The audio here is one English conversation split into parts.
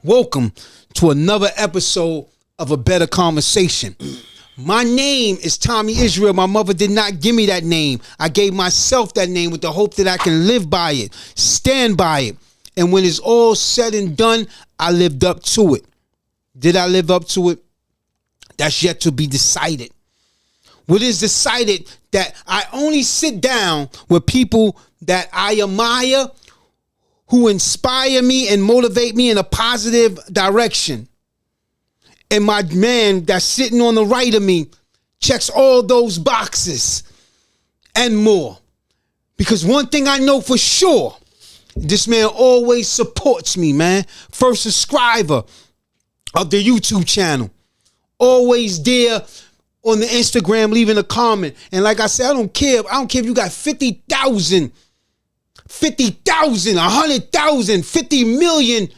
Welcome to another episode of ABETTA Conversation. My name is Tommy Israel. My mother did not give me that name. I gave myself that name with the hope that I can live by it, stand by it. And when it's all said and done, I lived up to it. Did I live up to it? That's yet to be decided. What is decided that I only sit down with people that I admire, who inspire me and motivate me in a positive direction. And my man that's sitting on the right of me checks all those boxes and more. Because one thing I know for sure, this man always supports me, man. First subscriber of the YouTube channel. Always there on the Instagram, leaving a comment. And like I said, I don't care if you got 50,000, 100,000, 50 million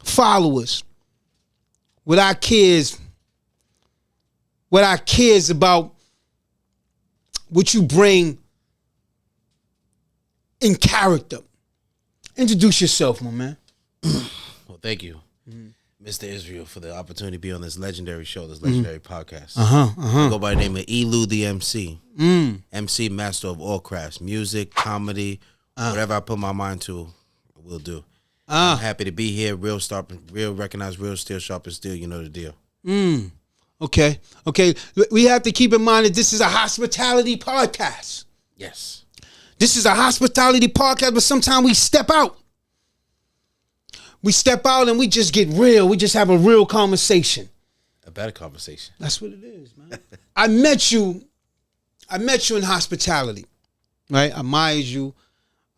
followers. What I care is about what you bring in character. Introduce yourself, my man. Well, thank you, Mr. Israel, for the opportunity to be on this legendary show, this legendary podcast. I go by the name of ElewTheeMc. MC, master of all crafts, music, comedy, whatever I put my mind to, I will do. I'm happy to be here. Real recognized, real steel, sharp and steel. You know the deal. Okay. We have to keep in mind that this is a hospitality podcast. Yes. This is a hospitality podcast, but sometimes we step out. We step out and we just get real. We just have a real conversation. A better conversation. That's what it is, man. I met you in hospitality, right? I admired you,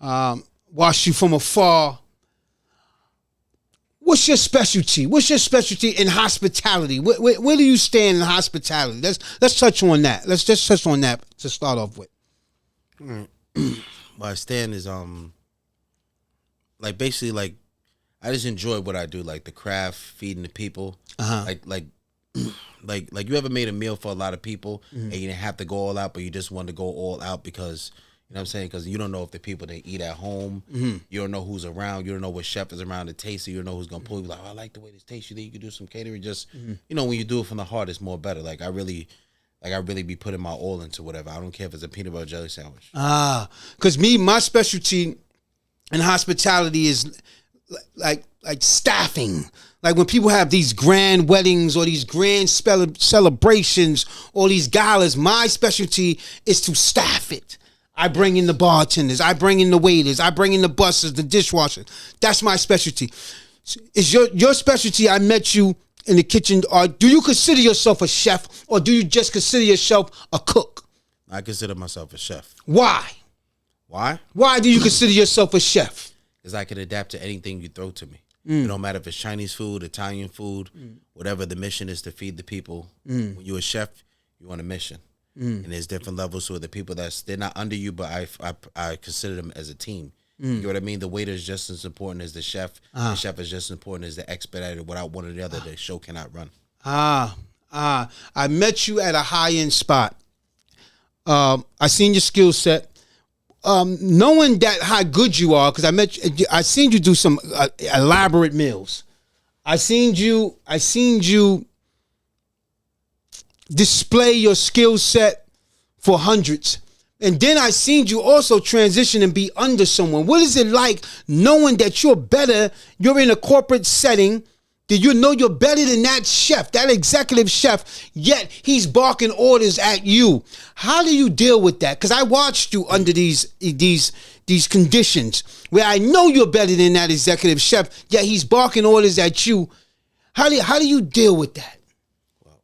watched you from afar. What's your specialty? What's your specialty in hospitality? Where do you stand in hospitality? Let's touch on that. Let's just touch on that to start off with. Where I stand is basically I just enjoy what I do, like the craft, feeding the people. Like you ever made a meal for a lot of people and you didn't have to go all out, but you just wanted to go all out because, you know what I'm saying? Because you don't know if the people they eat at home, you don't know who's around, you don't know what chef is around to taste it, you don't know who's going to pull you. Like, oh, I like the way this tastes. You think you can do some catering? Just, you know, when you do it from the heart, it's more better. Like I really be putting my all into whatever. I don't care if it's a peanut butter jelly sandwich. Because my specialty in hospitality is like staffing. Like when people have these grand weddings or these grand celebrations or these galas, my specialty is to staff it. I bring in the bartenders, I bring in the waiters, I bring in the bussers, the dishwashers. That's my specialty. Is your specialty? I met you in the kitchen. Or do you consider yourself a chef, or do you just consider yourself a cook? I consider myself a chef. Why? Why? Why do you consider yourself a chef? Because I can adapt to anything you throw to me. It don't matter if it's Chinese food, Italian food, whatever the mission is to feed the people. When you're a chef, you're on a mission. And there's different levels to it. The people they're not under you, but I consider them as a team. You know what I mean? The waiter is just as important as the chef. The chef is just as important as the expediter. Without one or the other, the show cannot run. I met you at a high-end spot. I seen your skill set. Knowing that how good you are, because I seen you do some elaborate meals. I seen you display your skill set for hundreds. And then I seen you also transition and be under someone. What is it like knowing that you're in a corporate setting, that you know you're better than that chef, that executive chef, yet he's barking orders at you? How do you deal with that? Because I watched you under these conditions where I know you're better than that executive chef, yet he's barking orders at you. How do you deal with that? Well,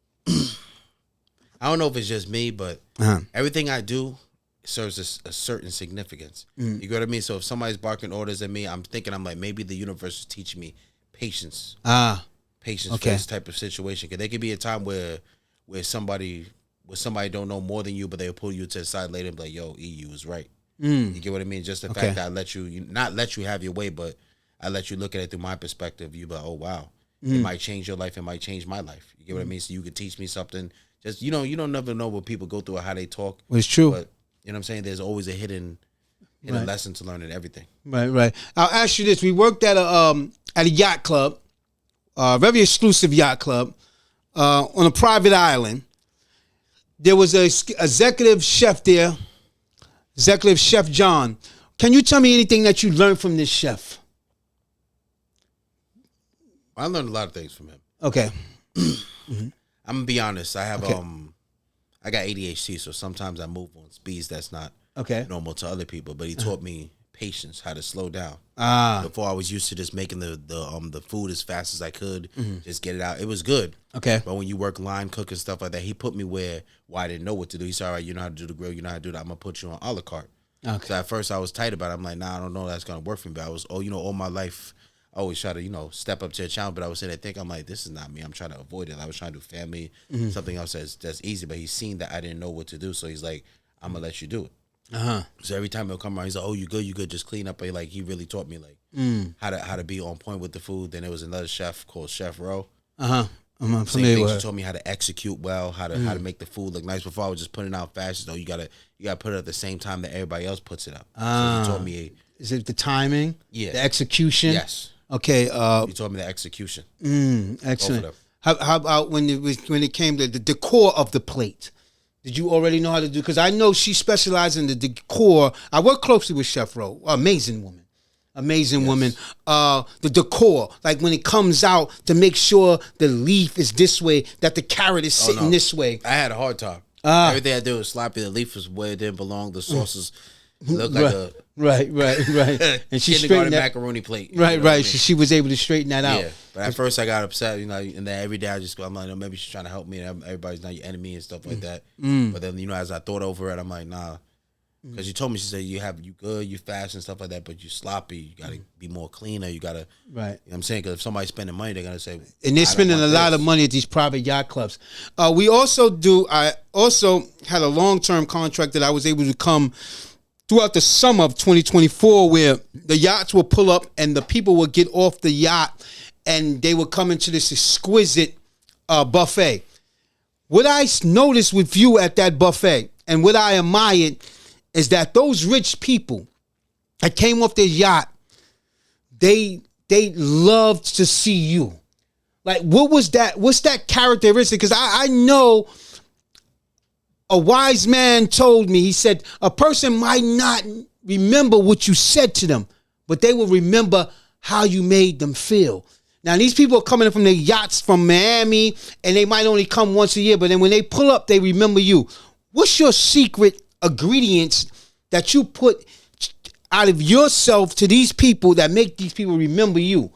I don't know if it's just me, but everything I do serves a certain significance. You get what I mean? So if somebody's barking orders at me, I'm like, maybe the universe is teaching me patience. Patience for this type of situation. Because there could be a time where somebody don't know more than you, but they'll pull you to the side later and be like, yo, you was right. You get what I mean? Just the fact that I let you have your way, but I let you look at it through my perspective. You be like, oh, wow. It might change your life. It might change my life. You get what I mean? So you could teach me something. Just, you don't never know what people go through or how they talk. Well, it's true. But, you know what I'm saying? There's always a hidden lesson to learn in everything. Right. I'll ask you this. We worked at at a yacht club, very exclusive yacht club, on a private island. There was a executive chef there, Executive Chef John. Can you tell me anything that you learned from this chef? I learned a lot of things from him. Okay. I'm gonna be honest. I have I got ADHD, so sometimes I move on speeds that's not normal to other people. But he taught me patience, how to slow down. Before I was used to just making the food as fast as I could, just get it out. It was good. Okay. But when you work line cook and stuff like that, he put me where I didn't know what to do. He said, all right, you know how to do the grill, you know how to do that. I'm gonna put you on a la carte. Okay. So at first I was tight about it. I'm like, nah, I don't know that's gonna work for me. But I was, all my life I always try to, step up to a challenge, but I was saying, I'm like, this is not me. I'm trying to avoid it. I was trying to do family, something else that's easy, but he's seen that I didn't know what to do, so he's like, I'm gonna let you do it. So every time he'll come around, he's like, oh, you good, just clean up. Like, he really taught me how to be on point with the food. Then there was another chef called Chef Elew. I'm familiar with. He taught me how to execute well, how to make the food look nice. Before I was just putting it out fast. You gotta put it at the same time that everybody else puts it up. So he taught me. Is it the timing? Yeah. The execution? Yes. Okay. He taught me the execution. Excellent. How about when it came to the decor of the plate? Did you already know how to do? Because I know she specialized in the decor. I work closely with Chef Elew. Amazing woman. The decor, like when it comes out, to make sure the leaf is this way, that the carrot is sitting this way. I had a hard time. Everything I did was sloppy. The leaf was where it didn't belong. The sauces looked like a right. And she straightened that macaroni plate. Right. She was able to straighten that out. Yeah, but at first I got upset, and then every day I'm like, no, maybe she's trying to help me, and everybody's not your enemy and stuff like that. But then as I thought over it, I'm like, nah. Because she told me, she said, you good, you fast and stuff like that, but you sloppy. You got to be more cleaner. You got to, right. You know what I'm saying? Because if somebody's spending money, they're going to say, and they're spending a lot of money at these private yacht clubs. I also had a long-term contract that I was able to come throughout the summer of 2024, where the yachts will pull up and the people will get off the yacht and they will come into this exquisite buffet. What I noticed with you at that buffet and what I admired is that those rich people that came off their yacht, they loved to see you. Like, what was that? What's that characteristic? Because I know a wise man told me, he said, a person might not remember what you said to them, but they will remember how you made them feel. Now, these people are coming in from their yachts from Miami, and they might only come once a year, but then when they pull up, they remember you. What's your secret ingredients that you put out of yourself to these people that make these people remember you?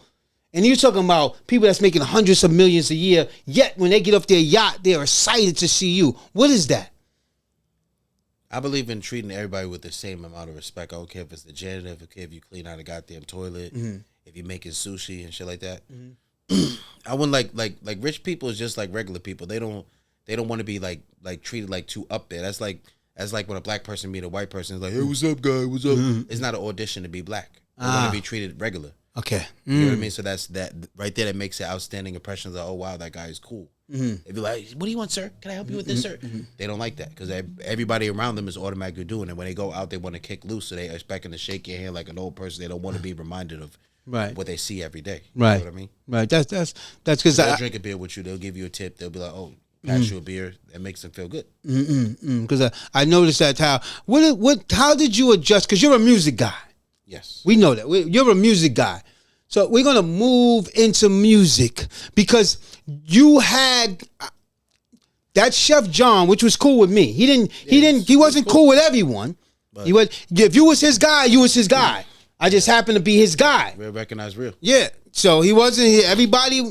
And you're talking about people that's making hundreds of millions a year, yet when they get off their yacht, they're excited to see you. What is that? I believe in treating everybody with the same amount of respect. I don't care if it's the janitor, I don't care if you clean out a goddamn toilet, if you're making sushi and shit like that. I wouldn't like rich people is just like regular people. They don't want to be like treated like too up there. That's like when a black person meet a white person. It's like, hey, what's up, guy? What's up? It's not an audition to be black. They want to be treated regular. Okay. You know what I mean? So that's that right there. That makes an outstanding impression. Like, oh wow, that guy is cool. If you're like, what do you want, sir? Can I help you with this, sir? They don't like that because everybody around them is automatically doing it. When they go out, they want to kick loose, so they expecting to shake your hand like an old person. They don't want to be reminded of what they see every day. Right. You know what I mean? Right. That's because they'll drink a beer with you. They'll give you a tip. They'll be like, oh, pass you a beer. That makes them feel good. Because I noticed that how did you adjust? Because you're a music guy. Yes. We know that. You're a music guy. So we're going to move into music because you had that Chef John, which was cool with me. He wasn't cool with everyone. But if you was his guy, you was his guy. I just happened to be his guy. Real recognized real. Yeah. So he wasn't here. Everybody,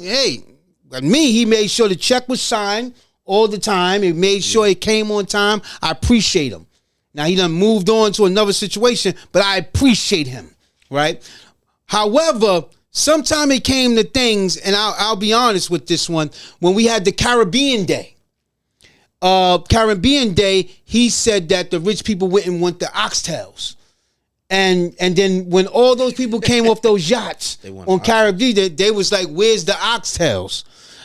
he made sure the check was signed all the time. He made sure it came on time. I appreciate him. Now he done moved on to another situation, but I appreciate him. Right? However, sometime it came to things, and I'll be honest with this one, when we had the Caribbean Day. He said that the rich people wouldn't want the oxtails. And then when all those people came off those yachts on Caribbean, they was like, where's the oxtails?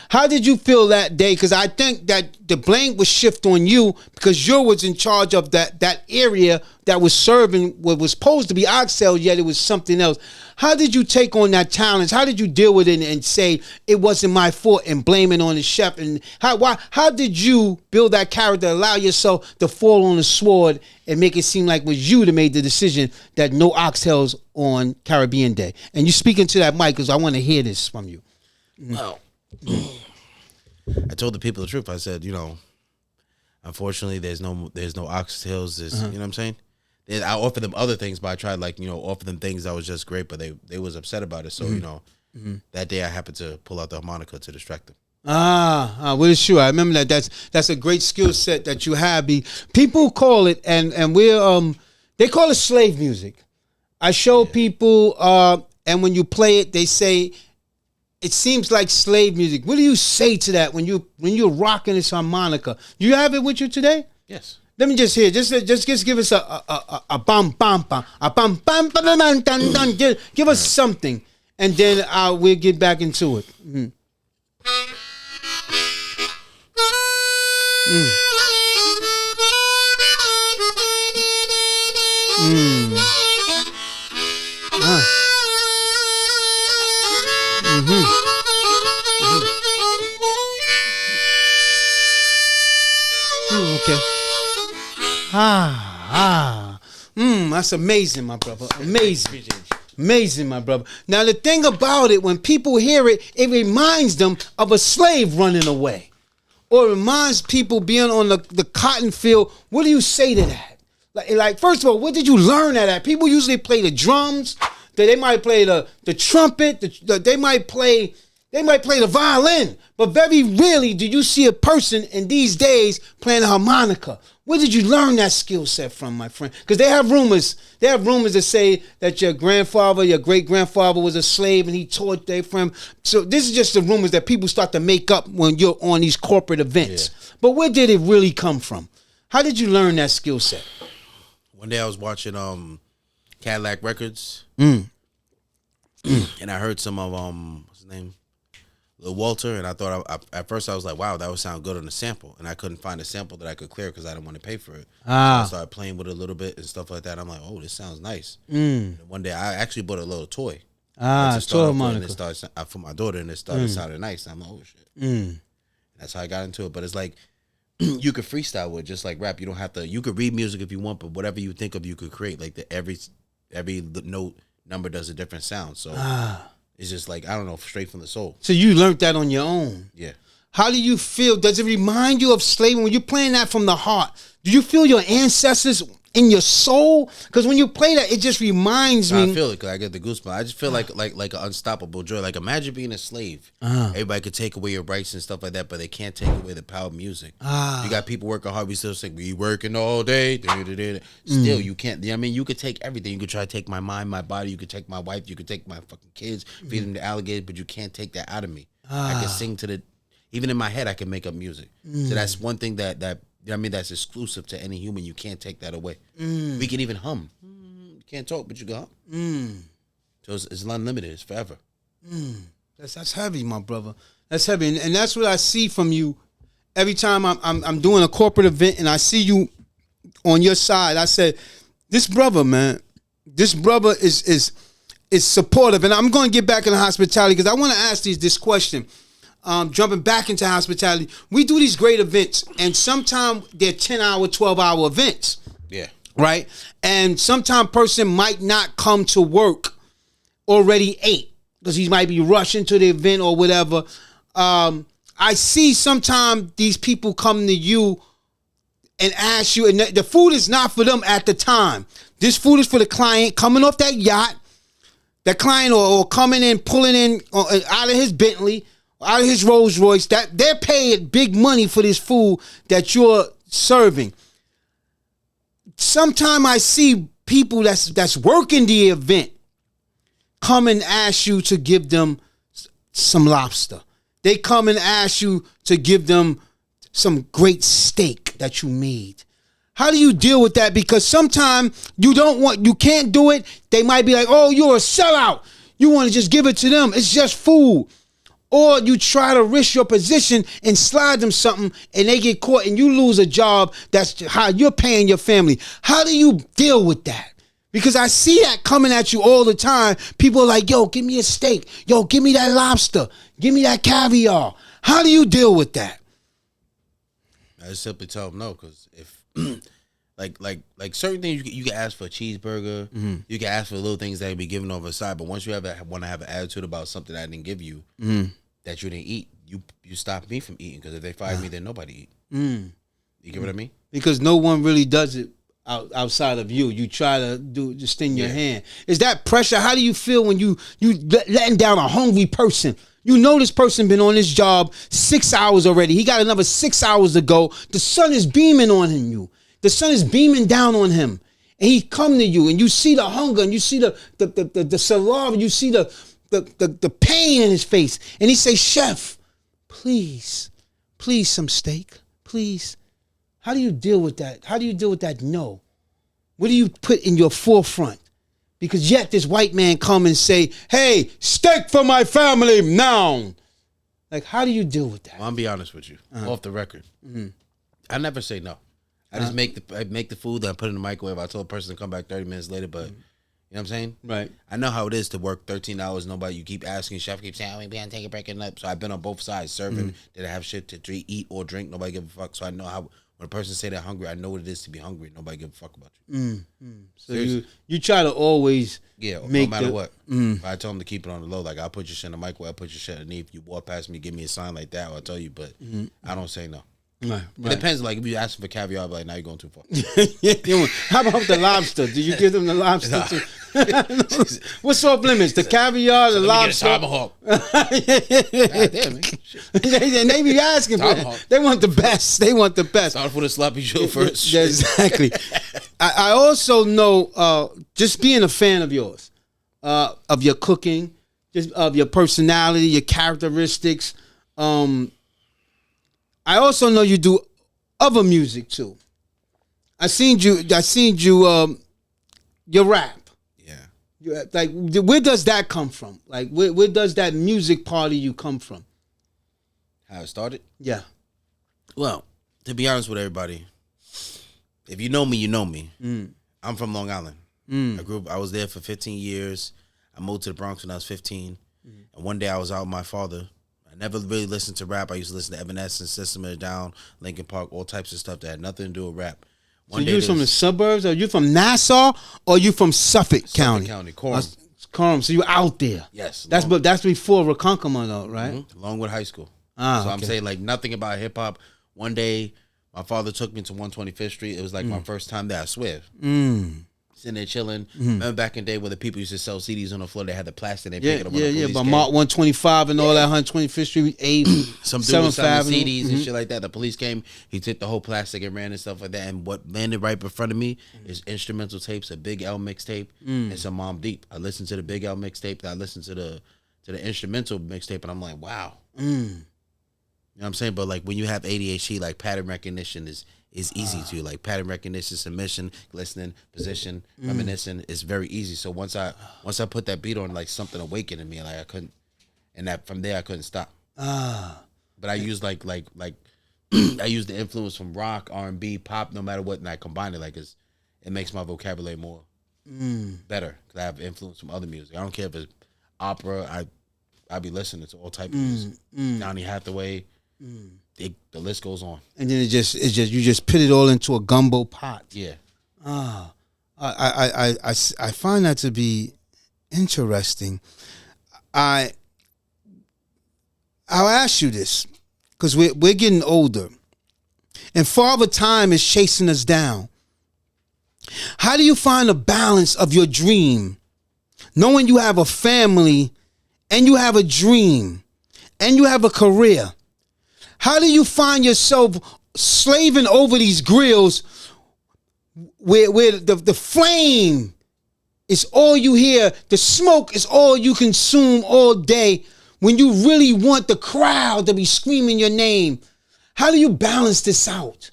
How did you feel that day? Because I think that the blame was shift on you because you was in charge of that area that was serving what was supposed to be oxtails, yet it was something else. How did you take on that challenge? How did you deal with it and say it wasn't my fault and blame it on the chef? And how did you build that character, allow yourself to fall on the sword and make it seem like it was you that made the decision that no oxtails on Caribbean Day? And you speaking to that mic because I want to hear this from you. Well, I told the people the truth. I said, unfortunately, there's no oxtails. You know what I'm saying? I offered them other things, but I tried offer them things that was just great, but they was upset about it. So that day I happened to pull out the harmonica to distract them. Well, it's true. I remember that's a great skill set that you have. People call it, and we're they call it slave music. I show people, and when you play it, they say it seems like slave music. What do you say to that when you're rocking this harmonica? You have it with you today? Yes. Let me just hear. Just give us a bam bam bam a bam bam bam bam dun dun. Give us something, and then we'll get back into it. Mm. Mm. Mm. Mm-hmm. Mm, okay. That's amazing, my brother. Amazing, my brother. Now, the thing about it, when people hear it, it reminds them of a slave running away. Or it reminds people being on the cotton field. What do you say to that? Like, first of all, what did you learn at? People usually play the drums. They might play the trumpet. They might play the violin. But very rarely do you see a person in these days playing a harmonica. Where did you learn that skill set from, my friend? Because they have rumors. They have rumors that say that your grandfather, your great-grandfather was a slave and he taught they from. So this is just the rumors that people start to make up when you're on these corporate events. Yeah. But where did it really come from? How did you learn that skill set? One day I was watching Cadillac Records, and I heard some of what's his name, Lil Walter, and I thought at first I was like, wow, that would sound good on a sample, and I couldn't find a sample that I could clear because I didn't want to pay for it. So I started playing with it a little bit and stuff like that. I'm like, oh, this sounds nice. And one day I actually bought a little toy. Toy harmonica. And it started for my daughter, and it started sounding nice. And I'm like, oh shit. That's how I got into it. But it's like you could freestyle with just like rap. You don't have to. You could read music if you want, but whatever you think of, you could create. Like every note number does a different sound. So. It's just like, I don't know, straight from the soul. So you learned that on your own? Yeah. How do you feel? Does it remind you of slavery? When you're playing that from the heart, do you feel your ancestors in your soul? Because when you play that, it just reminds me. I feel it because I get the goosebumps. I just feel like an unstoppable joy. Like imagine being a slave. Everybody could take away your rights and stuff like that, but they can't take away the power of music. You got people working hard. We still say, we working all day. Still, you can't. I mean, you could take everything. You could try to take my mind, my body. You could take my wife. You could take my fucking kids, feed them to alligators, but you can't take that out of me. I can sing to even in my head, I can make up music. So that's one thing that that's exclusive to any human. You can't take that away. We can even hum. You can't talk, but you can hum. So it's unlimited. It's forever. That's heavy, my brother. That's heavy, and that's what I see from you every time I'm doing a corporate event and I see you on your side. I said, this brother, man, this brother is supportive, and I'm going to get back into hospitality because I want to ask this question. Jumping back into hospitality, we do these great events, and sometimes they're 10-hour, 12-hour events. Yeah. Right? And sometimes person might not come to work already ate because he might be rushing to the event or whatever. I see sometimes these people come to you and ask you, and the food is not for them at the time. This food is for the client coming off that yacht, that client or coming in, pulling in out of his Bentley, out of his Rolls Royce, that they're paying big money for this food that you're serving. Sometimes I see people that's working the event come and ask you to give them some lobster. They come and ask you to give them some great steak that you made. How do you deal with that? Because sometimes you can't do it. They might be like, oh, you're a sellout. You want to just give it to them. It's just food. Or you try to risk your position and slide them something and they get caught and you lose a job. That's how you're paying your family. How do you deal with that? Because I see that coming at you all the time. People are like, yo, give me a steak. Yo, give me that lobster. Give me that caviar. How do you deal with that? I just simply tell them no, because if like certain things you can ask for a cheeseburger, you can ask for little things that can be given over the side, but once you want to have an attitude about something that I didn't give you, that you didn't eat, you stop me from eating, because if they fire me, then nobody eat. You get what I mean? Because no one really does it outside of you. You try to just in your hand. Is that pressure? How do you feel when you letting down a hungry person? You know this person been on this job 6 hours already. He got another 6 hours to go. The sun is beaming on him. The sun is beaming down on him. And he come to you and you see the hunger and you see the saliva, you see the pain in his face. And he say, Chef, please some steak, please. How do you deal with that? How do you deal with that no? What do you put in your forefront? Because yet this white man come and say, hey, steak for my family now. Like, how do you deal with that? Well, I'll be honest with you, off the record. I never say no. I just make the food, then I put it in the microwave. I told a person to come back 30 minutes later, but you know what I'm saying? Right. I know how it is to work 13 hours. You keep asking, chef keeps saying, oh, we can't take a break and up. So I've been on both sides, serving. Did I have shit to eat or drink? Nobody give a fuck. So I know how, when a person say they're hungry, I know what it is to be hungry. Nobody give a fuck about you. So you try to always make no matter what. If I tell them to keep it on the low, like I'll put your shit in the microwave, I'll put your shit underneath. You walk past me, give me a sign like that, or I'll tell you, but I don't say no. Right. It depends. Like if you ask for caviar, I'll be like, now you're going too far. How about the lobster? Do you give them the lobster too? What's off limits? The caviar, the lobster. Tomahawk. God damn, man. They be asking for it. They want the best. They want the best. Start with a sloppy Joe first. Exactly. I also know, just being a fan of yours, of your cooking, just of your personality, your characteristics. I also know you do other music too. I seen you. Your rap. Yeah. Like, where does that come from? Like, where does that music part of you come from? How it started? Yeah. Well, to be honest with everybody, if you know me, you know me. I'm from Long Island. I was there for 15 years. I moved to the Bronx when I was 15. And one day I was out with my father. I never really listened to rap. I used to listen to Evanescence, System of a Down, Linkin Park, all types of stuff that had nothing to do with rap. So you from the suburbs? Are you from Nassau or you from Suffolk County? Coram. So you out there? Yes. That's before Ronkonkoma though, right? Longwood High School. So okay. I'm saying like nothing about hip hop. One day, my father took me to 125th Street. It was like my first time there. I swear. Sitting there chilling. Remember back in the day when the people used to sell CDs on the floor, they had the plastic, they pick it up on the police but came. Mark 125 and all that 125th Street, 8, some dude was selling CDs and shit like that. The police came, he took the whole plastic and ran and stuff like that. And what landed right in front of me is instrumental tapes, a Big L mixtape, and some Mom Deep. I listened to the Big L mixtape, I listened to the instrumental mixtape, and I'm like, wow. You know what I'm saying? But like when you have ADHD, like pattern recognition is easy to you. Like pattern recognition, submission, listening, position, reminiscing is very easy. So once I put that beat on, like something awakened in me, like I couldn't, and that from there I couldn't stop. But I used like I used the influence from rock, R&B, pop, no matter what, and I combine it. Like it makes my vocabulary more better because I have influence from other music. I don't care if it's opera. I be listening to all type of music. Donny Hathaway. The list goes on, and then you just put it all into a gumbo pot. Yeah. I find that to be interesting. I'll ask you this because we're getting older, and Father Time is chasing us down. How do you find a balance of your dream, knowing you have a family, and you have a dream, and you have a career? How do you find yourself slaving over these grills where the flame is all you hear, the smoke is all you consume all day, when you really want the crowd to be screaming your name? How do you balance this out?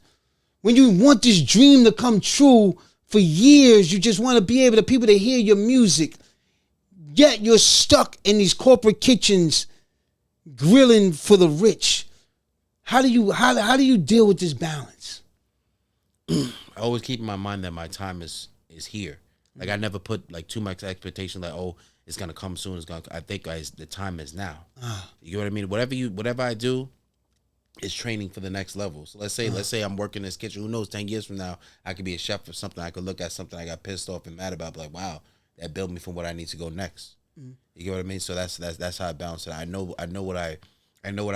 When you want this dream to come true for years, you just want to be able to people to hear your music, yet you're stuck in these corporate kitchens grilling for the rich. How do you deal with this balance? I always keep in my mind that my time is here. Like I never put like too much expectation. Like, oh, it's gonna come soon. I think the time is now. You know what I mean? Whatever I do, is training for the next level. So let's say I'm working in this kitchen. Who knows? 10 years from now, I could be a chef or something. I could look at something I got pissed off and mad about. Be like, wow, that built me from what I need to go next. You get what I mean? So that's how I balance it. I know what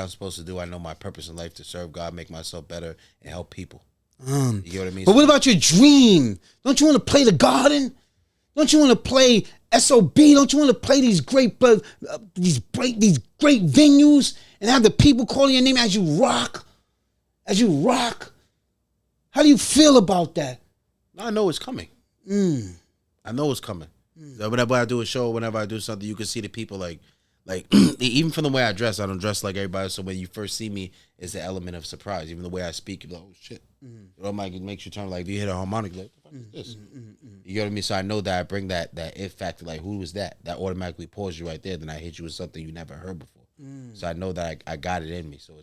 I'm supposed to do. I know my purpose in life to serve God, make myself better, and help people. You get what I mean? But what about your dream? Don't you want to play the Garden? Don't you want to play SOB? Don't you want to play these great venues and have the people calling your name as you rock? How do you feel about that? I know it's coming. I know it's coming. So whenever I do a show, whenever I do something, you can see the people like even from the way I dress, I don't dress like everybody. So when you first see me, it's the element of surprise. Even the way I speak, you're like, oh shit. You know, it makes you turn like, if you hit a harmonica, like, what the fuck is this? You get what I mean? So I know that I bring that if factor, like, who was that? That automatically pulls you right there. Then I hit you with something you never heard before. So I know that I got it in me. So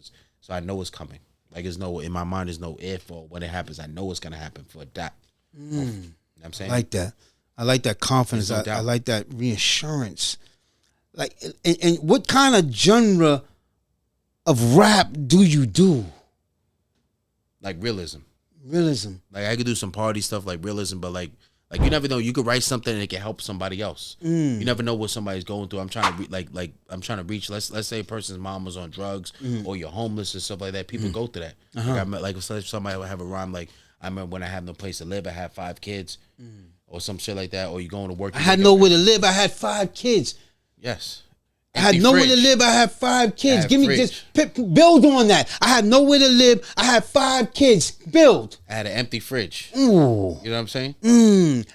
I know it's coming. Like in my mind, there's no if or when it happens. I know it's gonna happen for that. You know what I'm saying? I like that. I like that confidence. I like that reassurance. Like, and what kind of genre of rap do you do? Like realism. Like I could do some party stuff like realism, but like you never know. You could write something and it can help somebody else. You never know what somebody's going through. I'm trying to I'm trying to reach. Let's say a person's mom was on drugs or you're homeless and stuff like that. People go through that. Like if somebody would have a rhyme like, I remember when I had no place to live, I had 5 kids, or some shit like that. Or you going to work. I had nowhere to live. I had 5 kids. Yes. I had nowhere to live. I had 5 kids. Give me this. Build on that. I had nowhere to live. I had 5 kids. Build. I had an empty fridge. Ooh. You know what I'm saying?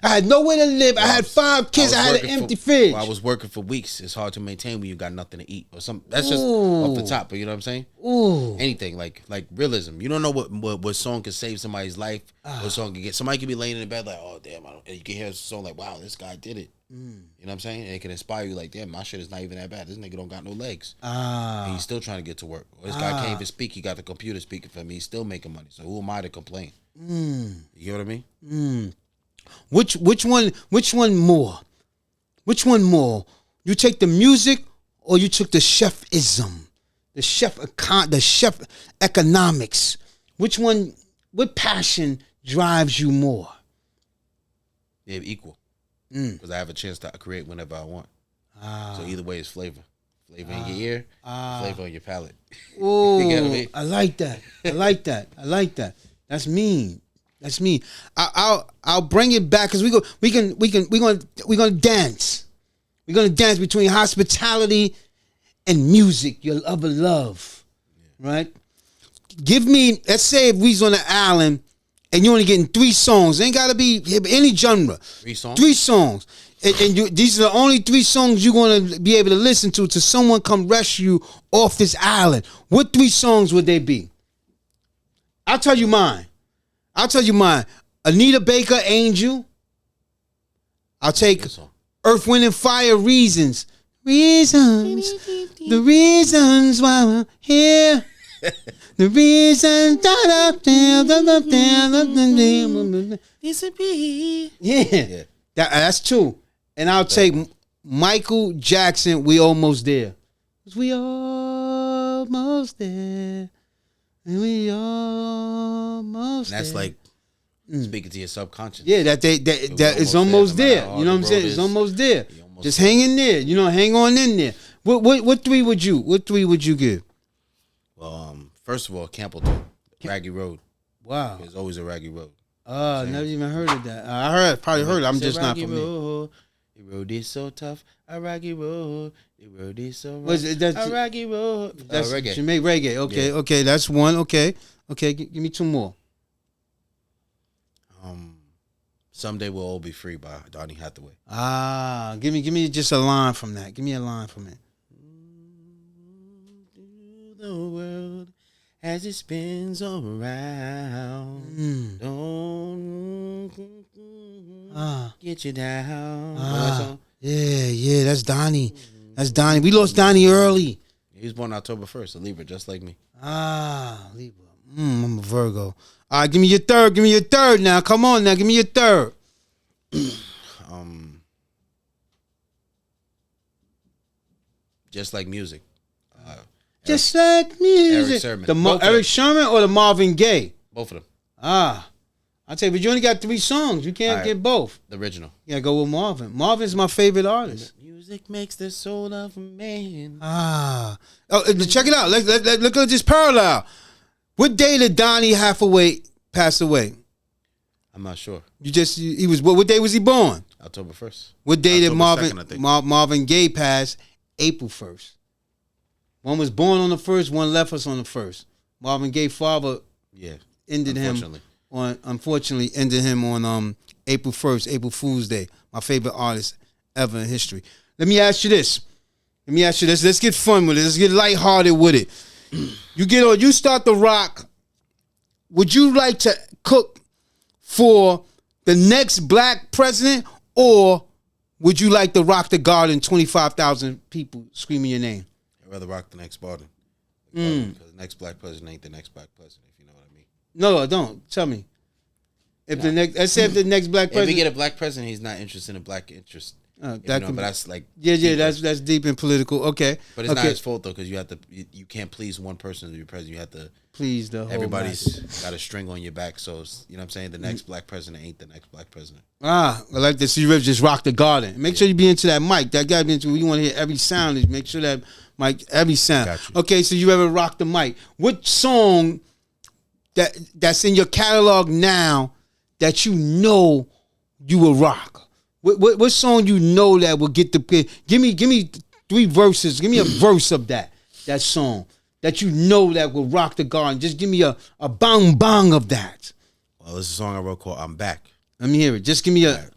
I had nowhere to live. I had 5 kids. I had an empty fridge. I was working for weeks. It's hard to maintain when you got nothing to eat or something. That's just off the top. But you know what I'm saying? Ooh. Anything like realism. You don't know what song can save somebody's life. What song can get somebody can be laying in the bed like, oh damn, and you can hear a song like, wow, this guy did it. You know what I'm saying? And it can inspire you like, damn, my shit is not even that bad. This nigga don't got no legs. And he's still trying to get to work. Or this guy can't even speak. He got the computer speaking for me. He's still making money. So who am I to complain? You know what I mean? Which one more? Which one more? You take the music or you took the chefism? The chef economics. Which one, what passion drives you more? They're equal. Because I have a chance to create whenever I want. So either way, it's flavor. Flavor in your ear, flavor on your palate. Oh, you get me? I like that. I like that. That's mean. I'll bring it back because we're gonna dance. We're gonna dance between hospitality and music. Your love, right? Give me. Let's say if we's on an island. And you're only getting 3 songs. It ain't gotta be any genre. 3 songs. 3 songs. And these are the only 3 songs you're gonna be able to listen to someone come rescue you off this island. What 3 songs would they be? I'll tell you mine. Anita Baker, Angel. I'll take Earth, Wind, and Fire, Reasons. The reasons why I'm here. The reason yeah. That's 2. And I'll take Michael Jackson, We Almost There. We almost there. And we almost there. That's like speaking to your subconscious. Yeah, that it's almost there. You know what I'm saying? It's almost there. Just hang in there. You know, hang on in there. What 3 would you give? Well, first of all, Campbellton, Raggy Road. Wow. There's always a Raggy Road. Never even heard of that. Probably heard it. I'm just not familiar. The road is so tough. A Raggy Road. The road is so rough. Was it that? A Raggy Road. That's reggae. Jamaican reggae. Okay, Yeah. Okay. That's 1. Okay. Give me 2 more. Someday We'll All Be Free by Donny Hathaway. Give me just a line from that. Give me a line from it. The world as it spins around. Don't get you down. Yeah, that's Donnie. That's Donnie. We lost Donnie early. He was born October 1st, a Libra, just like me. Ah, Libra. I'm a Virgo. All right, give me your third. Give me your third now. Come on now. Give me your third. Just like music. Just like music. Eric Sermon. Eric Sherman or the Marvin Gaye? Both of them. Ah. I'll tell you, but you only got 3 songs. You can't get both. The original. You gotta go with Marvin. Marvin's my favorite artist. Music makes the soul of a man. Ah. Oh, check it out. Look at this parallel. What day did Donnie Hathaway pass away? I'm not sure. He was what day was he born? October 1st. What day did October 2nd, Marvin Gaye pass? April 1st. One was born on the 1st, one left us on the 1st. Marvin Gaye's father unfortunately ended him on April 1st, April Fool's Day. My favorite artist ever in history. Let me ask you this. Let's get fun with it. Let's get lighthearted with it. You start the rock. Would you like to cook for the next black president, or would you like to rock the garden, 25,000 people screaming your name? I'd rather rock the next garden. Because the next black president ain't the next black president, if you know what I mean. No, don't. Tell me. Let's say if the next black president... If we get a black president, he's not interested in black interest. But that's like... Yeah, that's deep and political. Okay. But it's not his fault, though, because you can't please one person to be president. You have to... Please the whole Everybody's got a string on your back, so you know what I'm saying? The next black president ain't the next black president. I like this. You just rock the garden. Make sure you be into that mic. That guy be into... You want to hear every sound. Make sure that mic... Every sound. Okay, so you ever rock the mic. What song that's in your catalog now that you know you will rock? What song you know that will get the... Give me 3 verses. Give me a verse of that song that you know that will rock the garden. Just give me a bang bang of that. Well, this is a song I wrote called I'm Back. Let me hear it. Just give me a...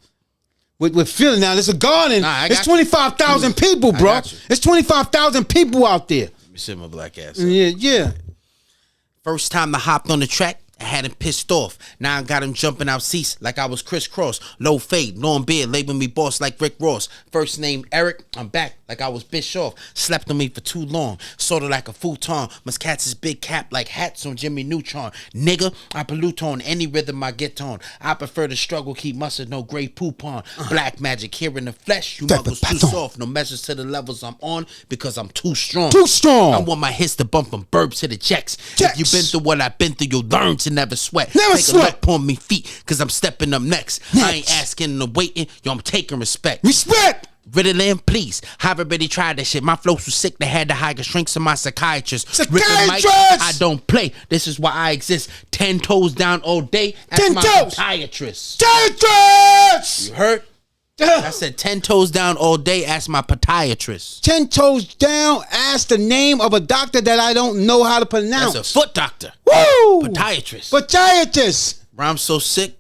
We're feeling now. There's a garden. It's 25,000 people, bro. It's 25,000 people out there. Let me sit my black ass. Yeah. First time I hopped on the track, I had him pissed off. Now I got him jumping out seats like I was crisscross. Low fade, long beard, label me boss like Rick Ross. First name Eric, I'm back like I was Bischoff. Slept on me for too long, sorta like a futon. Must catch his big cap like hats on Jimmy Neutron. Nigga, I pollute on any rhythm I get on. I prefer to struggle, keep mustard, no gray poop on. Black magic here in the flesh, you muggles too soft. No measures to the levels I'm on because I'm too strong. I want my hits to bump from burbs to the checks. If you been through what I've been through, you'll learn to never sweat. Take a look on me feet, cause I'm stepping up next. I ain't asking or waiting, yo, I'm taking respect. Ritalin, please. I've already tried that shit. My flows was sick. They had to hire shrinks to my psychiatrist. I don't play. This is why I exist. 10 toes down all day. That's my podiatrist. You heard? I said 10 toes down all day. Ask my podiatrist. 10 toes down. Ask the name of a doctor that I don't know how to pronounce. That's a foot doctor. Woo! Podiatrist. I'm so sick.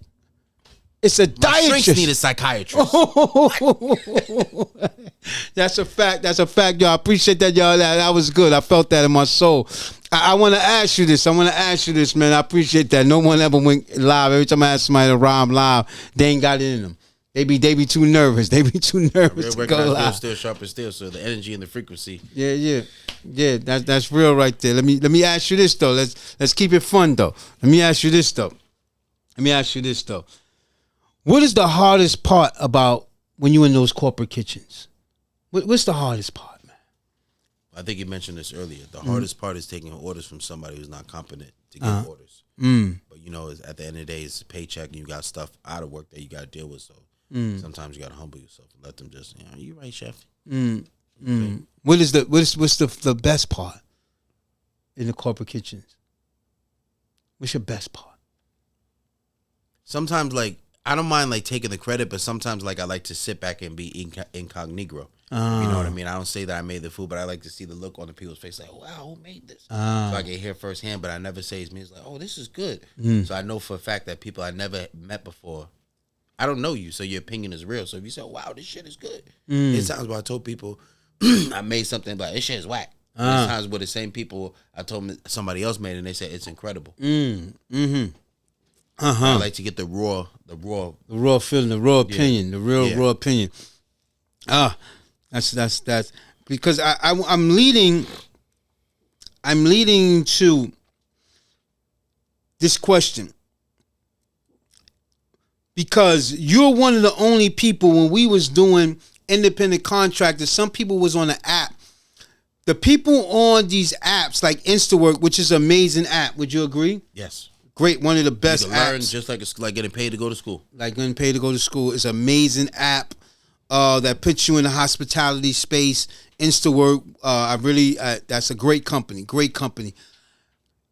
It's a My dietitian. shrinks need a psychiatrist. That's a fact. That's a fact, y'all. I appreciate that, y'all. That was good. I felt that in my soul. I want to ask you this. Man. I appreciate that. No one ever went live. Every time I ask somebody to rhyme live, they ain't got it in them. They be too nervous. To go live. Still sharp as steel. So the energy and the frequency. Yeah. That's real right there. Let me ask you this though. Let's keep it fun though. Let me ask you this though. What is the hardest part about when you're in those corporate kitchens? What's the hardest part, man? I think you mentioned this earlier. The hardest part is taking orders from somebody who's not competent to give orders. But you know, at the end of the day, it's a paycheck, and you got stuff out of work that you got to deal with. So sometimes you got to humble yourself and let them just, you right, chef. Okay. What's the best part in the corporate kitchens? What's your best part? Sometimes, like, I don't mind like taking the credit, but sometimes like I like to sit back and be incognito. You know what I mean? I don't say that I made the food, but I like to see the look on the people's face, like, wow, who made this? So I can hear firsthand, but I never say it's me. It's like, oh, this is good. So I know for a fact that people I never met before, I don't know you, so your opinion is real. So if you say, wow, this shit is good, it's times where I told people I made something, but this shit is whack. There's times where the same people I told them somebody else made, and they said it's incredible. I like to get the raw feeling, the raw opinion, the raw opinion. That's because I'm leading I'm leading to this question because you're one of the only people when we was doing independent contractors, some people was on the app. The people on these apps like InstaWork, which is an amazing app, would you agree? Yes. Great, one of the best you can learn apps. Just like it's like getting paid to go to school. Like getting paid to go to school. It's an amazing app that puts you in the hospitality space. InstaWork, that's a great company. Great company.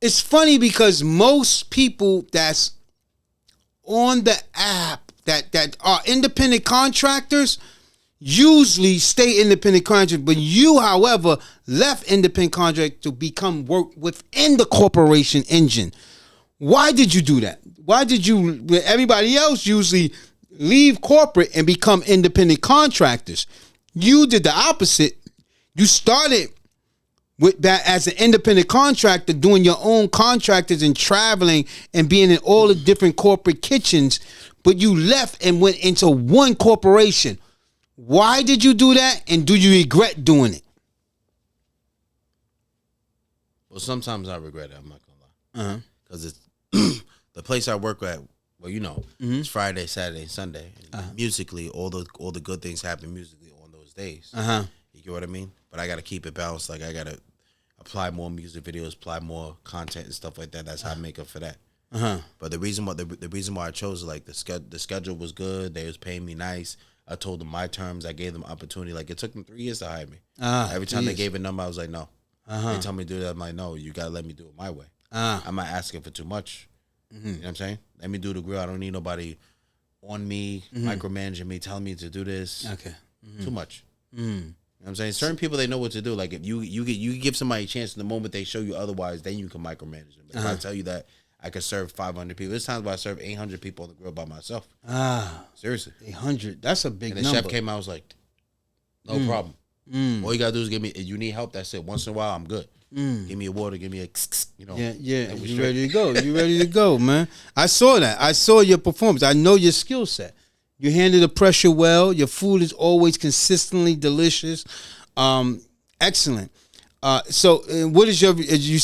It's funny because most people that's on the app that are independent contractors usually stay independent contractors, but you, however, left independent contract to become work within the corporation engine. Why did you do that? Why did you, everybody else usually leave corporate and become independent contractors? You did the opposite. You started with that as an independent contractor, doing your own contractors and traveling and being in all the different corporate kitchens, but you left and went into one corporation. Why did you do that, and do you regret doing it? Well, sometimes I regret it. I'm not gonna lie, because it's the place I work at. Well, it's Friday, Saturday, Sunday. Musically, all the good things happen musically on those days. You get what I mean? But I got to keep it balanced. Like I got to apply more music videos, apply more content and stuff like that. That's how I make up for that. But the reason why I chose it, like the schedule was good. They was paying me nice. I told them my terms. I gave them opportunity. Like it took them 3 years to hire me. Every time they gave a number, I was like, no. They tell me to do that. I'm like, no. You gotta let me do it my way. I'm not asking for too much. You know what I'm saying? Let me do the grill. I don't need nobody on me, micromanaging me, telling me to do this. Okay. Too much. You know what I'm saying? Certain people, they know what to do. Like if you give somebody a chance, the moment they show you otherwise, then you can micromanage them. But if I tell you that I could serve 500 people, there's times where I serve 800 people on the grill by myself. Seriously. 800. That's a big number. And the chef came out, I was like, no problem. All you gotta do is give me, if you need help, that's it. Once in a while, I'm good. Give me a water, give me a, Yeah. You ready to go. You ready to go, man. I saw that. I saw your performance. I know your skill set. You handle the pressure well. Your food is always consistently delicious. Excellent. So what is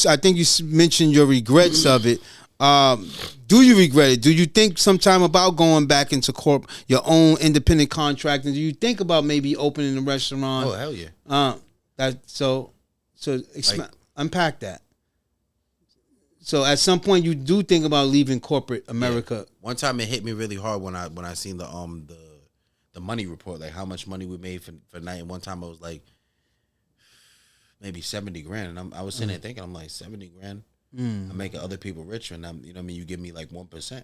I think you mentioned your regrets of it. Do you regret it? Do you think sometime about going back into your own independent contracting? Do you think about maybe opening a restaurant? Oh, hell yeah. Unpack that. So at some point you do think about leaving corporate America. Yeah. One time it hit me really hard when I seen the money report, like how much money we made for night. And one time I was like, maybe 70 grand, and I was sitting there thinking, I'm like, 70 grand. I'm making other people richer, and I'm, you give me like 1%.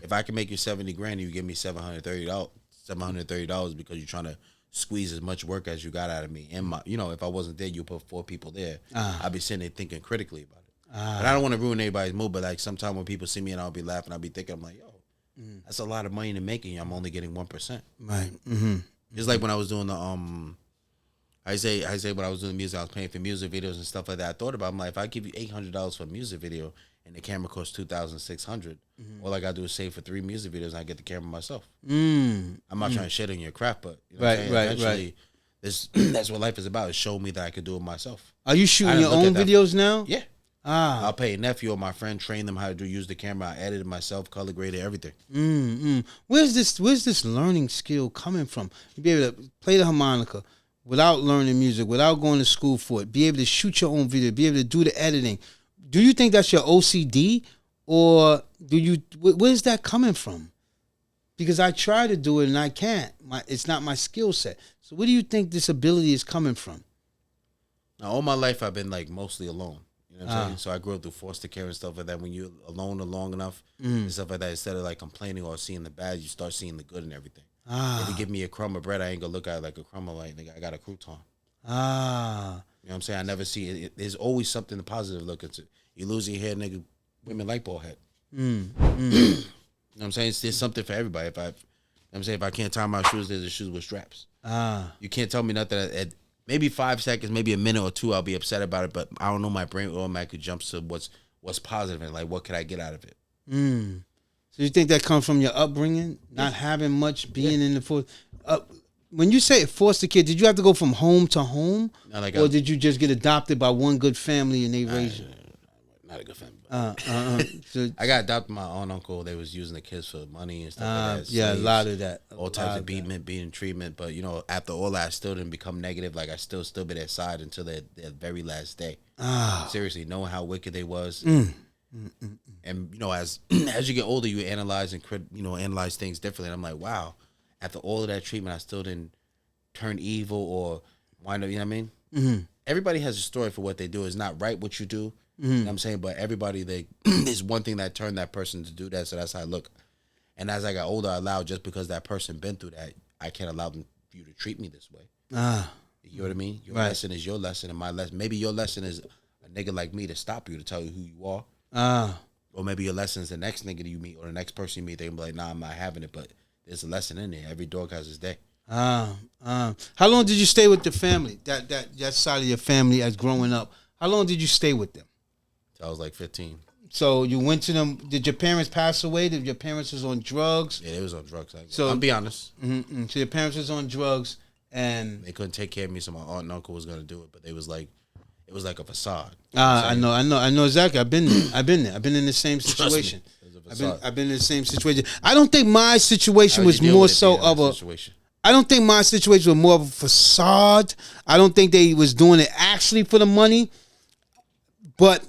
If I can make you 70 grand, you give me $730 because you're trying to squeeze as much work as you got out of me. And if I wasn't there, you put 4 people there. I'd be sitting there thinking critically about it. But I don't want to ruin everybody's mood. But like sometimes when people see me and I'll be laughing, I'll be thinking, I'm like, yo, that's a lot of money to making. I'm only getting 1%. Right. It's like when I was doing the I say when I was doing music, I was paying for music videos and stuff like that. I thought about it. I'm like, if I give you $800 for a music video and the camera costs $2,600, all I gotta do is save for 3 music videos and I get the camera myself. I'm not trying to shit on your craft, but eventually, that's what life is about. Is show me that I could do it myself. Are you shooting your own videos now? Yeah. I'll pay a nephew or my friend, train them how to use the camera. I edit it myself, color graded, everything. Where's this learning skill coming from? You be able to play the harmonica without learning music, without going to school for it, be able to shoot your own video, be able to do the editing. Do you think that's your OCD, or where's that coming from? Because I try to do it and I can't. It's not my skill set. So where do you think this ability is coming from? Now, all my life I've been like mostly alone. You know what I'm saying? So I grew up through foster care and stuff like that. When you're alone long enough and stuff like that, instead of like complaining or seeing the bad, you start seeing the good in everything. If you give me a crumb of bread, I ain't gonna look at it like a crumb. Like, nigga, I got a crouton. You know what I'm saying? I never see it. There's always something positive look into. You lose your hair, nigga, women like bald head. You know what I'm saying? There's something for everybody. If I can't tie my shoes, there's the shoes with straps. You can't tell me nothing. At maybe 5 seconds, maybe a minute or two, I'll be upset about it, but I don't know, my brain automatically jumps to what's positive and like, what could I get out of it? So you think that comes from your upbringing, not having much, being in the force? when you say foster kid, did you have to go from home to home, No, or did you just get adopted by one good family and they raised you? Not a good family. So, I got adopted by my own uncle. They was using the kids for money and stuff like that. yeah, Slaves, a lot of that. all types of beating treatment. But after all that, I still didn't become negative. Like I still stood by their side until their very last day. Seriously, knowing how wicked they was. And as you get older, you analyze and analyze things differently. And I'm like, wow. After all of that treatment, I still didn't turn evil or wind up. You know what I mean? Mm-hmm. Everybody has a story for what they do. It's not right what you do. You know what I'm saying? But everybody, there's one thing that turned that person to do that, so that's how I look. And as I got older, I allowed, just because that person been through that, I can't allow you to treat me this way. You know what I mean? Your lesson is your lesson, and my lesson, maybe your lesson is a nigga like me to stop you, to tell you who you are. Or maybe your lesson is the next nigga that you meet or the next person you meet, they can be like, nah, I'm not having it, but there's a lesson in there. Every dog has his day. How long did you stay with the family, that side of your family as growing up? How long did you stay with them? I was like 15. So you went to them. Did your parents pass away? Did your parents was on drugs? Yeah, they was on drugs. So I'll be honest. Mm-hmm. So your parents was on drugs, and they couldn't take care of me. So my aunt and uncle was gonna do it, but they was like, it was like a facade. I know exactly. I've been there. I've been in the same situation. I've been in the same situation. I don't think my situation was more so of a situation. I don't think my situation was more of a facade. I don't think they was doing it actually for the money, but.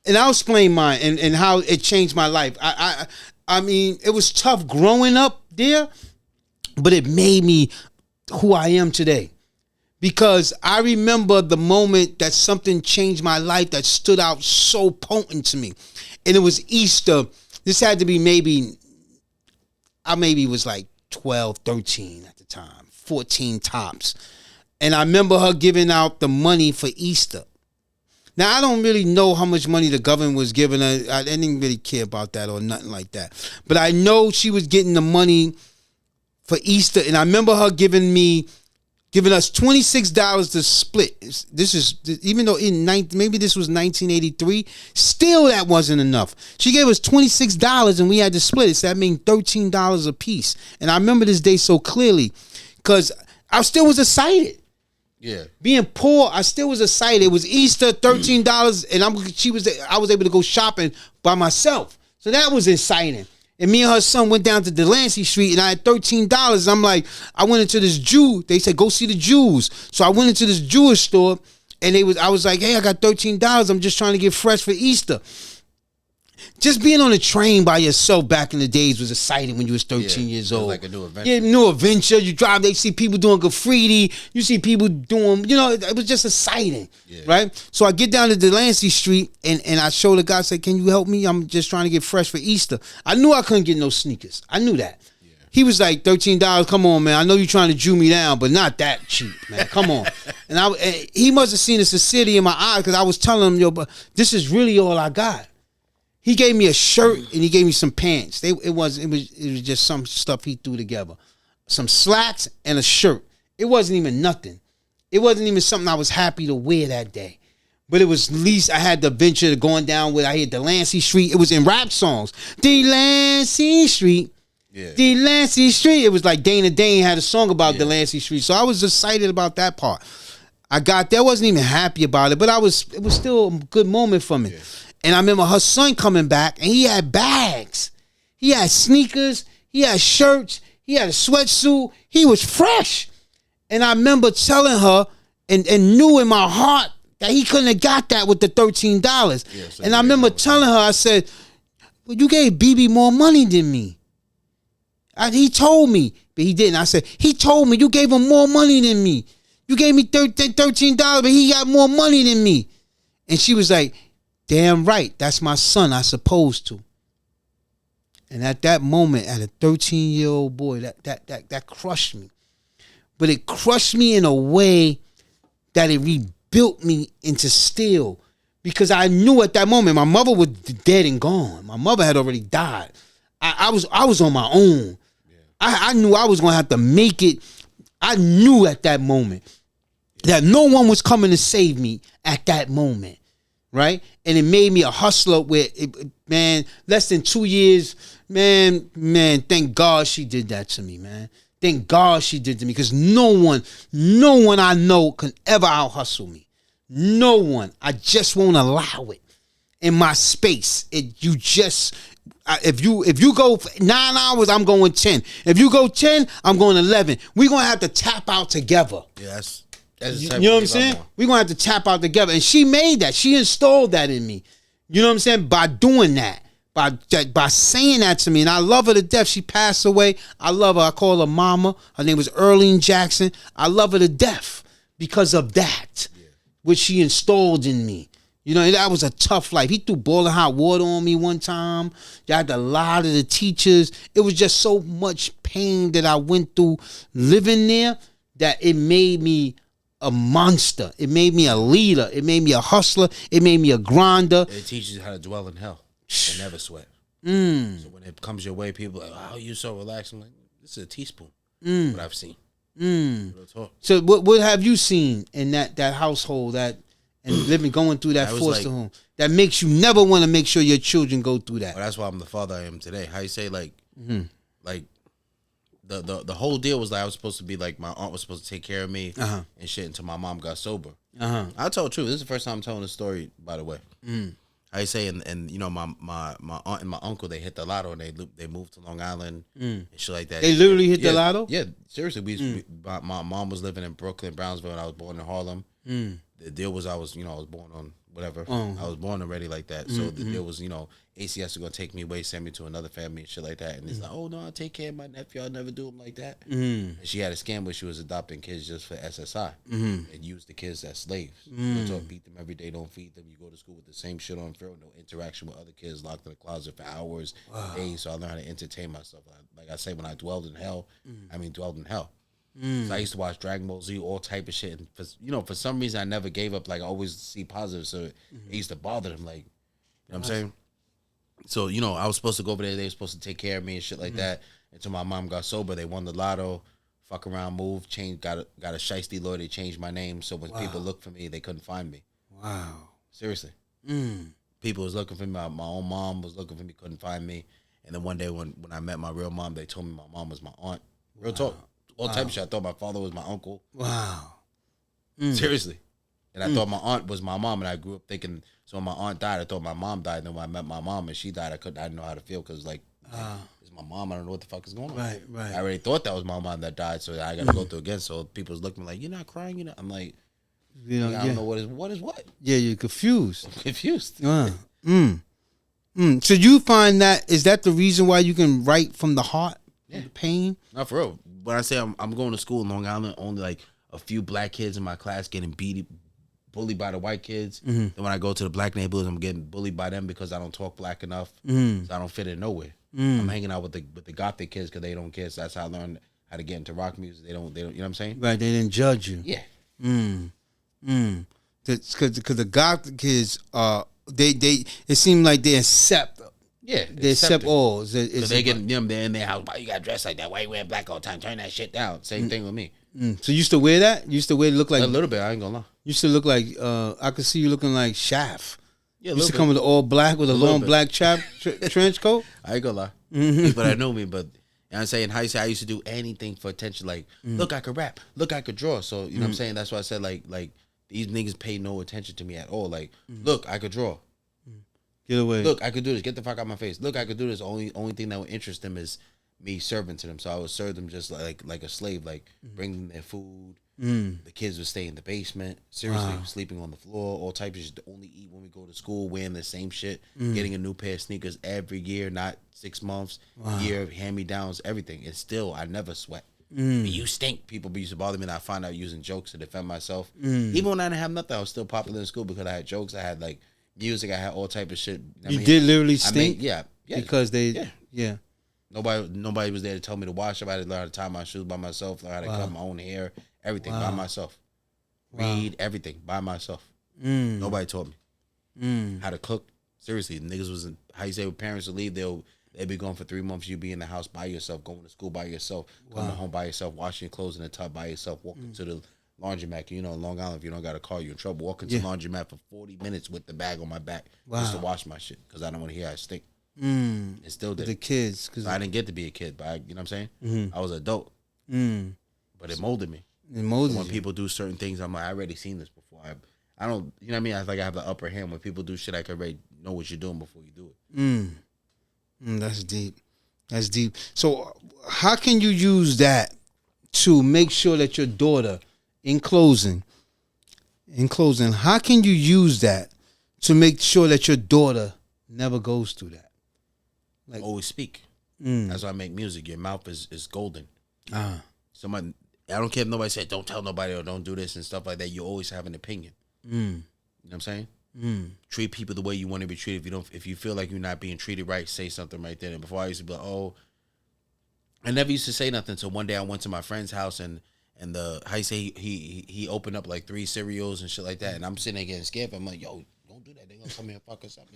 And I'll explain mine and how it changed my life. I mean, it was tough growing up there, but it made me who I am today. Because I remember the moment that something changed my life that stood out so potent to me. And it was Easter. This had to be I maybe was like 12, 13 at the time, 14 tops. And I remember her giving out the money for Easter. Now, I don't really know how much money the government was giving her. I didn't really care about that or nothing like that. But I know she was getting the money for Easter. And I remember her giving us $26 to split. This is, even though maybe this was 1983, still that wasn't enough. She gave us $26 and we had to split it. So that means $13 a piece. And I remember this day so clearly because I still was excited. Yeah, being poor, I still was excited. It was Easter, $13, and I was able to go shopping by myself. So that was exciting. And me and her son went down to Delancey Street, and I had $13. I'm like, I went into this Jew. They said, go see the Jews. So I went into this Jewish store, and I was like, hey, I got $13. I'm just trying to get fresh for Easter. Just being on a train by yourself back in the days was exciting when you was 13 years old. Like a new adventure. Yeah, new adventure. You drive, they see people doing graffiti. You see people doing, it was just exciting, right? So I get down to Delancey Street, and I show the guy, say, can you help me? I'm just trying to get fresh for Easter. I knew I couldn't get no sneakers. I knew that. Yeah. He was like, $13, come on, man. I know you're trying to Jew me down, but not that cheap, man. Come on. And he must have seen the sincerity in my eyes because I was telling him, but this is really all I got. He gave me a shirt and he gave me some pants. It was just some stuff he threw together. Some slacks and a shirt. It wasn't even nothing. It wasn't even something I was happy to wear that day. But it was, at least I had the venture of going down with, I hit Delancey Street. It was in rap songs. Delancey Street. Yeah. Delancey Street. It was like Dana Dane had a song about Delancey Street. So I was excited about that part. I got there. I wasn't even happy about it, but it was still a good moment for me. Yeah. And I remember her son coming back, and he had bags. He had sneakers. He had shirts. He had a sweatsuit. He was fresh. And I remember telling her and knew in my heart that he couldn't have got that with the $13. Yeah, so and I remember telling her, I said, well, you gave BB more money than me. He told me, but he didn't. I said, he told me you gave him more money than me. You gave me $13, but he got more money than me. And she was like, damn right, that's my son, I supposed to. And at that moment, at a 13-year-old boy, that crushed me. But it crushed me in a way that it rebuilt me into steel. Because I knew at that moment, my mother was dead and gone. My mother had already died. I was on my own. Yeah. I knew I was going to have to make it. I knew at that moment that no one was coming to save me at that moment. Right? And it made me a hustler where, less than 2 years, man, thank God she did that to me, man. Thank God she did to me, because no one I know can ever out hustle me. No one. I just won't allow it in my space. If you go for 9 hours, I'm going 10. If you go 10, I'm going 11. We're gonna have to tap out together. Yeah, you know what I'm saying? We're gonna have to tap out together. And she made that. She installed that in me. You know what I'm saying? By doing that. By saying that to me. And I love her to death. She passed away. I love her. I call her mama. Her name was Earlene Jackson. I love her to death because of that, which she installed in me. You know, that was a tough life. He threw boiling hot water on me one time. You had a lot of the teachers. It was just so much pain that I went through living there that it made me a monster. It made me a leader. It made me a hustler. It made me a grinder. It teaches you how to dwell in hell and never sweat. So when it comes your way, people are like, "Oh, you so relaxed." I'm like, "This is a teaspoon." What I've seen. Real talk. So what have you seen in that household and going through that foster home that makes you never want to make sure your children go through that? Well, that's why I'm the father I am today. How you say like the whole deal was like I was supposed to be like my aunt was supposed to take care of me and shit until my mom got sober. I'll tell the truth. This is the first time I'm telling the story, by the way. How you say and you know my aunt and my uncle, they hit the lotto and they moved to Long Island and shit like that. They literally hit the lotto? Yeah, seriously. My mom was living in Brooklyn, Brownsville, and I was born in Harlem. The deal was I was born on whatever. I was born already like that. So the deal was, ACS was going to take me away, send me to another family and shit like that. And it's like, oh, no, I'll take care of my nephew. I'll never do him like that. And she had a scam where she was adopting kids just for SSI and used the kids as slaves. So beat them every day, don't feed them. You go to school with the same shit on film, no interaction with other kids, locked in the closet for hours, days. So I learned how to entertain myself. Like I say, when I dwelled in hell, I mean dwelled in hell. So I used to watch Dragon Ball Z, all type of shit. And for some reason, I never gave up. Like, I always see positive. So it used to bother them. Like, you know what I'm saying? So, I was supposed to go over there. They were supposed to take care of me and shit like that. Until my mom got sober. They won the lotto. Fuck around, moved, changed, got a shiesty lawyer. They changed my name. So when people looked for me, they couldn't find me. Wow. Seriously. People was looking for me. My own mom was looking for me, couldn't find me. And then one day when I met my real mom, they told me my mom was my aunt. Real talk. All type of shit. I thought my father was my uncle. Wow. Seriously. And I thought my aunt was my mom, and I grew up thinking, so when my aunt died, I thought my mom died. And then when I met my mom and she died, I didn't know how to feel because, it's my mom. I don't know what the fuck is going on. Right. I already thought that was my mom that died, so I got to go through again. So people was looking like, you're not crying, you're not. I'm like, I don't know what is what. Yeah, you're confused. I'm confused. So you find is that the reason why you can write from the heart, the pain? Not for real. When I say I'm going to school in Long Island, only like a few black kids in my class getting bullied by the white kids. Then when I go to the black neighborhoods, I'm getting bullied by them because I don't talk black enough. So I don't fit in nowhere. I'm hanging out with the gothic kids because they don't care. So that's how I learned how to get into rock music. They don't. You know what I'm saying? Right. They didn't judge you. Yeah. Because the gothic kids they it seemed like they accept. Yeah, they accept all. So they get them there in their house. Why you got dressed like that? Why you wearing black all the time? Turn that shit down. Same thing with me. So you used to wear that? You used to look like a little bit. I ain't gonna lie. You used to look like I could see you looking like Shaft. Yeah, you used to come with all black with a long black trench coat. I ain't gonna lie. People that know me, but I'm saying how you say I used to do anything for attention. Like, look, I could rap. Look, I could draw. So you know what I'm saying. That's why I said like these niggas pay no attention to me at all. Like, look, I could draw. Get away. Look, I could do this. Get the fuck out of my face. Look, I could do this. Only thing that would interest them is me serving to them. So I would serve them just like a slave, like bring them their food. The kids would stay in the basement, seriously, sleeping on the floor, all types of shit. Only eat when we go to school, wearing the same shit, getting a new pair of sneakers every year, not 6 months, year, hand-me-downs, everything. And still, I never sweat. You stink. People used to bother me, and I find out using jokes to defend myself. Even when I didn't have nothing, I was still popular in school because I had jokes. I had like music. I had all type of shit. You did literally stink? Yeah. Because yeah. Nobody was there to tell me to wash up. I had to learn how to tie my shoes by myself, learn how to cut my own hair, everything by myself. Read everything by myself. Nobody taught me how to cook. Seriously, niggas wasn't how you say when parents would leave, they'd be gone for 3 months. You'd be in the house by yourself, going to school by yourself, coming home by yourself, washing your clothes in the tub by yourself, walking to the laundromat. In Long Island, if you don't got a car, you're in trouble. Walking to the laundromat for 40 minutes with the bag on my back just to wash my shit because I don't want to hear I stink. It still did. The kids. So I didn't get to be a kid, but you know what I'm saying? I was an adult. but it molded me. It molded When you. people do certain things, I'm like, I already seen this before. I don't, you know what I mean? I have the upper hand. When people do shit, I can already know what you're doing before you do it. That's deep. That's deep. So how can you use that to make sure that your daughter, in closing, how can you use that to make sure that your daughter never goes through that? Like, always speak. That's why I make music. Your mouth is golden. Somebody, I don't care if nobody said don't tell nobody or don't do this and stuff like that. You always have an opinion. You know what I'm saying? Treat people the way you want to be treated. If you feel like you're not being treated right, say something right then. And before I used to be like, oh, I never used to say nothing until one day I went to my friend's house and how you say he opened up like 3 cereals and shit like that, and I'm sitting there getting scared. I'm like, yo, don't do that. They gonna come here and fuck us up.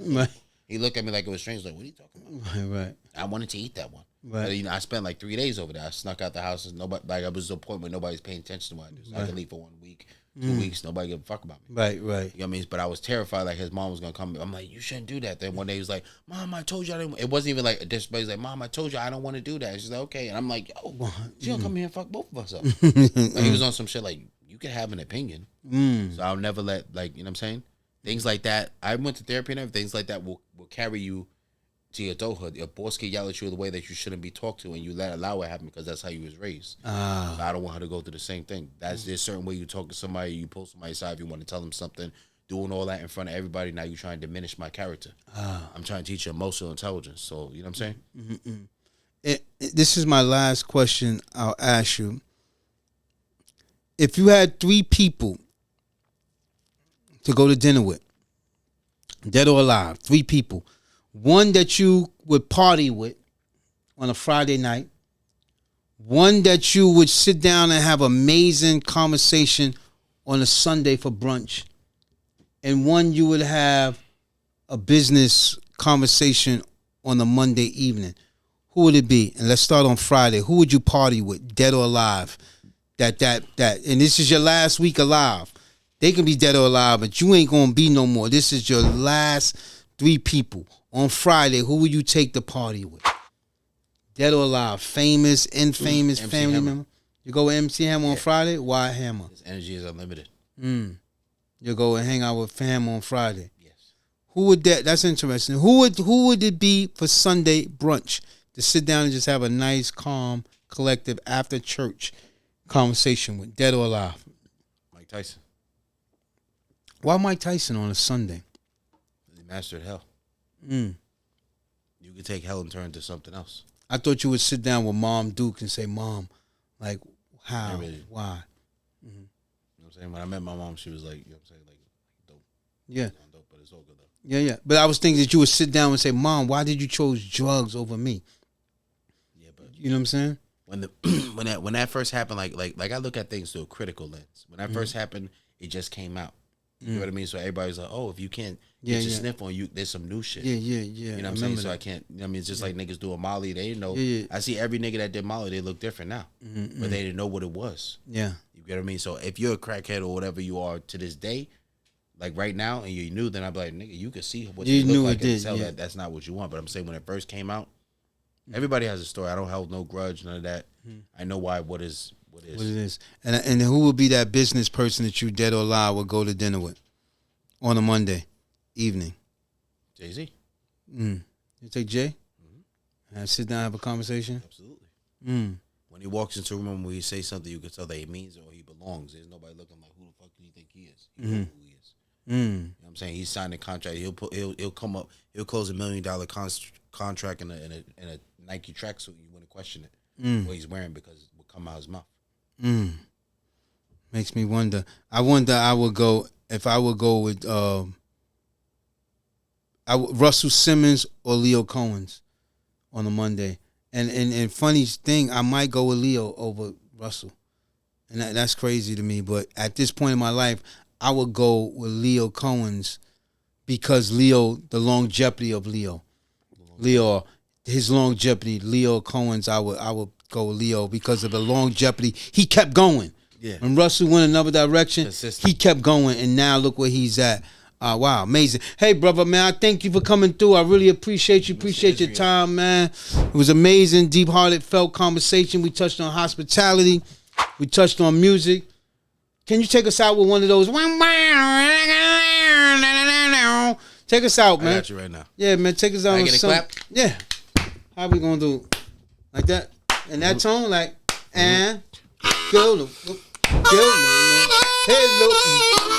He looked at me like it was strange. Like, what are you talking about? Right. I wanted to eat that one. Right. But, I spent like 3 days over there. I snuck out the house. And nobody, like, I was to a point where nobody's paying attention to what I do. So I could leave for 1 week, 2 weeks. Nobody give a fuck about me. Right. You know what I mean? But I was terrified like his mom was going to come. I'm like, you shouldn't do that. Then one day he was like, Mom, I told you I didn't. It wasn't even like a disrespect. He's like, Mom, I told you I don't want to do that. And she's like, okay. And I'm like, yo, she gonna come here and fuck both of us up. Like, he was on some shit like, you can have an opinion. So I'll never let, like, you know what I'm saying? Things like that. I went to therapy and everything. Things like that will carry you to your adulthood. Your boss can yell at you the way that you shouldn't be talked to, and you allow it happen because that's how you was raised. I don't want her to go through the same thing. There's a certain way you talk to somebody, you pull somebody aside if you want to tell them something, doing all that in front of everybody. Now you're trying to diminish my character. I'm trying to teach you emotional intelligence. So, you know what I'm saying? This is my last question I'll ask you. If you had 3 people to go to dinner with, dead or alive, 3 people, one that you would party with on a Friday night, one that you would sit down and have amazing conversation on a Sunday for brunch, and one you would have a business conversation on a Monday evening, who would it be? And let's start on Friday. Who would you party with, dead or alive? That and this is your last week alive. They can be dead or alive, but you ain't gonna be no more. This is your last 3 people. On Friday, who would you take the party with? Dead or alive? Famous, infamous, family member? You go with MC Hammer on Friday? Why Hammer? His energy is unlimited. You go and hang out with Hammer on Friday. Yes. Who would that's interesting. Who would it be for Sunday brunch? To sit down and just have a nice, calm, collective after church conversation with, dead or alive? Mike Tyson. Why Mike Tyson on a Sunday? He mastered hell. You could take hell and turn it into something else. I thought you would sit down with Mom Duke and say, Mom, like, how? Really. Why? You know what I'm saying? When I met my mom, she was like, you know what I'm saying, like, dope. Yeah. Dope, but it's all good though. Yeah. But I was thinking that you would sit down and say, Mom, why did you choose drugs over me? Yeah, but you know what I'm saying? When that first happened, like I look at things through a critical lens. When that first happened, it just came out. You know what I mean? So everybody's like, oh, if you can't get your sniff on you, there's some new shit. Yeah. You know what I'm saying? So I can't, you know what I mean? It's just like niggas do a Molly. They didn't know. Yeah. I see every nigga that did Molly, they look different now. But they didn't know what it was. Yeah. You get what I mean? So if you're a crackhead or whatever you are to this day, like right now, and you knew, then I'd be like, nigga, you could see what you look like and tell that that's not what you want. But I'm saying when it first came out, everybody has a story. I don't hold no grudge, none of that. I know what it is. What it is. And who would be that business person that you, dead or alive, would go to dinner with on a Monday evening? Jay-Z. You take Jay? And sit down and have a conversation? Absolutely. When he walks into a room where he say something, you can tell that he means it or he belongs. There's nobody looking like, who the fuck do you think he is? You know who he is. You know what I'm saying? He's signed a contract. He'll come up. He'll close $1 million contract in a Nike tracksuit. You wouldn't question it. What he's wearing because it will come out his mouth. Makes me wonder. I wonder. I would go if I would go with Russell Simmons or Leo Cohen's on a Monday. And funny thing, I might go with Leo over Russell, and that's crazy to me. But at this point in my life, I would go with Leo Cohen's because Leo, the longevity of Leo, his longevity. Leo Cohen's, I would go with Leo because of the longevity. He kept going. Yeah. When Russell went another direction, Consistent. he kept going, and now look where he's at. Wow, amazing. Hey, brother, man, I thank you for coming through. I really appreciate you. Appreciate your time, man. It was amazing, deep-hearted, felt conversation. We touched on hospitality. We touched on music. Can you take us out with one of those? Take us out, man. I got you right now. Yeah, man, take us out. Can I get a clap? Yeah. How we gonna do? Like that? In that tone? Like, and go, hello,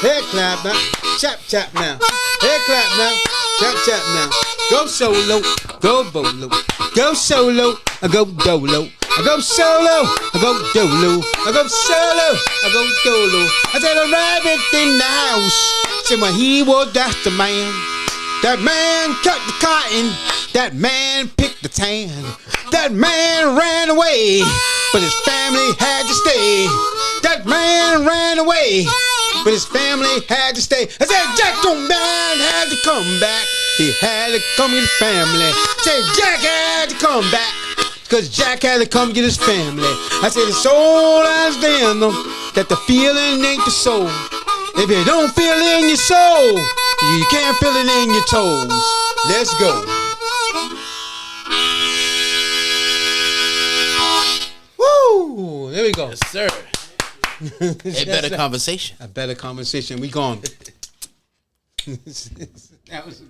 head clap now, chap now, head clap now, chap now. Go solo, go bolo, go solo, I go dolo, I go solo, I go dolo, I go solo, I go dolo. I said a rabbit in the house. Said when he was that's the man. That man cut the cotton. That man picked the tan. That man ran away, but his family had to stay. That man ran away, but his family had to stay. I said, Jack, don't man had to come back. He had to come get his family. I said, Jack had to come back, cause Jack had to come get his family. I said, the soul understand them, that the feeling ain't the soul. If you don't feel it in your soul, you can't feel it in your toes. Let's go. Woo! There we go. Yes, sir. A better conversation. A better conversation. We gone. That was.